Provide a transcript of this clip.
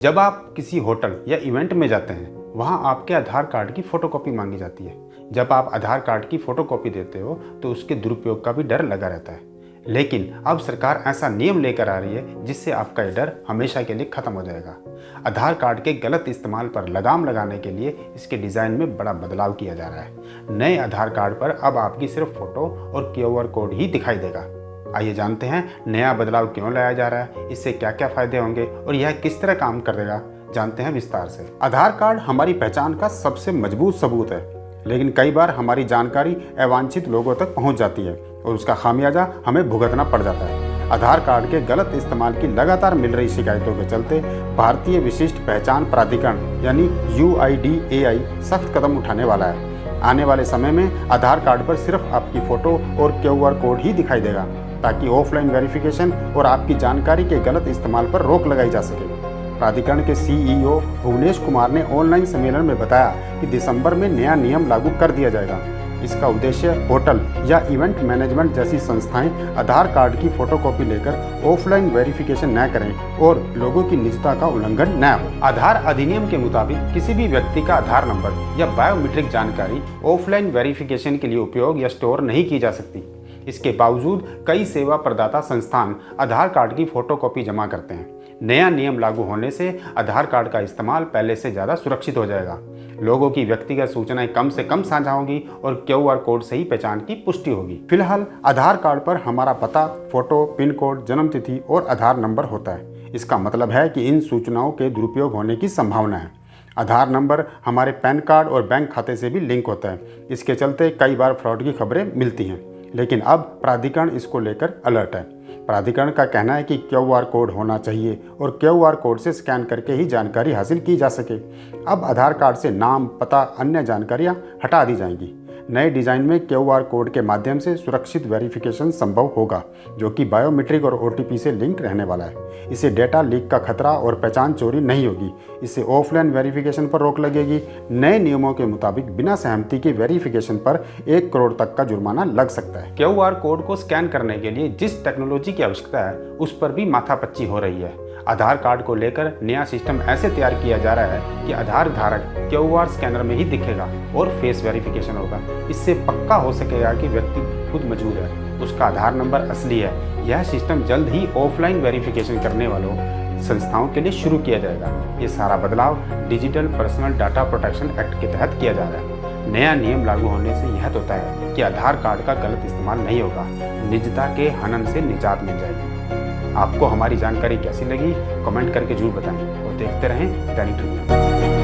जब आप किसी होटल या इवेंट में जाते हैं, वहां आपके आधार कार्ड की फोटोकॉपी मांगी जाती है। जब आप आधार कार्ड की फोटोकॉपी देते हो तो उसके दुरुपयोग का भी डर लगा रहता है। लेकिन अब सरकार ऐसा नियम लेकर आ रही है जिससे आपका ये डर हमेशा के लिए खत्म हो जाएगा। आधार कार्ड के गलत इस्तेमाल पर लगाम लगाने के लिए इसके डिज़ाइन में बड़ा बदलाव किया जा रहा है। नए आधार कार्ड पर अब आपकी सिर्फ फोटो और QR कोड ही दिखाई देगा। आइए जानते हैं नया बदलाव क्यों लाया जा रहा है, इससे क्या क्या फायदे होंगे और यह किस तरह काम करेगा, जानते हैं विस्तार से। आधार कार्ड हमारी पहचान का सबसे मजबूत सबूत है, लेकिन कई बार हमारी जानकारी अवांछित लोगों तक पहुंच जाती है और उसका खामियाजा हमें भुगतना पड़ जाता है। आधार कार्ड के गलत इस्तेमाल की लगातार मिल रही शिकायतों के चलते भारतीय विशिष्ट पहचान प्राधिकरण यानी UIDAI सख्त कदम उठाने वाला है। आने वाले समय में आधार कार्ड पर सिर्फ आपकी फोटो और QR कोड ही दिखाई देगा, ताकि ऑफलाइन वेरिफिकेशन और आपकी जानकारी के गलत इस्तेमाल पर रोक लगाई जा सके। प्राधिकरण के CEO भुवनेश कुमार ने ऑनलाइन सम्मेलन में बताया कि दिसंबर में नया नियम लागू कर दिया जाएगा। इसका उद्देश्य होटल या इवेंट मैनेजमेंट जैसी संस्थाएं आधार कार्ड की फोटोकॉपी लेकर ऑफलाइन वेरिफिकेशन न करें और लोगों की निजता का उल्लंघन न हो। आधार अधिनियम के मुताबिक किसी भी व्यक्ति का आधार नंबर या बायोमेट्रिक जानकारी ऑफलाइन वेरिफिकेशन के लिए उपयोग या स्टोर नहीं की जा सकती। इसके बावजूद कई सेवा प्रदाता संस्थान आधार कार्ड की फोटोकॉपी जमा करते हैं। नया नियम लागू होने से आधार कार्ड का इस्तेमाल पहले से ज़्यादा सुरक्षित हो जाएगा। लोगों की व्यक्तिगत सूचनाएं कम से कम साझा होंगी और QR कोड से ही पहचान की पुष्टि होगी। फिलहाल आधार कार्ड पर हमारा पता, फोटो, पिन कोड, जन्मतिथि और आधार नंबर होता है। इसका मतलब है कि इन सूचनाओं के दुरुपयोग होने की संभावना है। आधार नंबर हमारे पैन कार्ड और बैंक खाते से भी लिंक होता है। इसके चलते कई बार फ्रॉड की खबरें मिलती हैं, लेकिन अब प्राधिकरण इसको लेकर अलर्ट है। प्राधिकरण का कहना है कि QR कोड होना चाहिए और QR कोड से स्कैन करके ही जानकारी हासिल की जा सके। अब आधार कार्ड से नाम, पता, अन्य जानकारियां हटा दी जाएंगी। नए डिज़ाइन में QR कोड के माध्यम से सुरक्षित वेरिफिकेशन संभव होगा, जो कि बायोमेट्रिक और OTP से लिंक रहने वाला है। इससे डेटा लीक का खतरा और पहचान चोरी नहीं होगी। इससे ऑफलाइन वेरिफिकेशन पर रोक लगेगी। नए नियमों के मुताबिक बिना सहमति के वेरिफिकेशन पर 1 करोड़ तक का जुर्माना लग सकता है। QR कोड को स्कैन करने के लिए जिस टेक्नोलॉजी की आवश्यकता है, उस पर भी माथापच्ची हो रही है। आधार कार्ड को लेकर नया सिस्टम ऐसे तैयार किया जा रहा है कि आधार धारक QR स्कैनर में ही दिखेगा और फेस वेरिफिकेशन होगा। इससे पक्का हो सकेगा कि व्यक्ति खुद मौजूद है, उसका आधार नंबर असली है। यह सिस्टम जल्द ही ऑफलाइन वेरिफिकेशन करने वालों संस्थाओं के लिए शुरू किया जाएगा। ये सारा बदलाव digital personal data protection act के तहत किया जा रहा है। नया नियम लागू होने से यह तय है कि आधार कार्ड का गलत इस्तेमाल नहीं होगा। निजता के हनन से निजात मिल जाएगी। आपको हमारी जानकारी कैसी लगी, कमेंट करके जरूर बताएं और देखते रहें दैनिक ट्रिब्यून।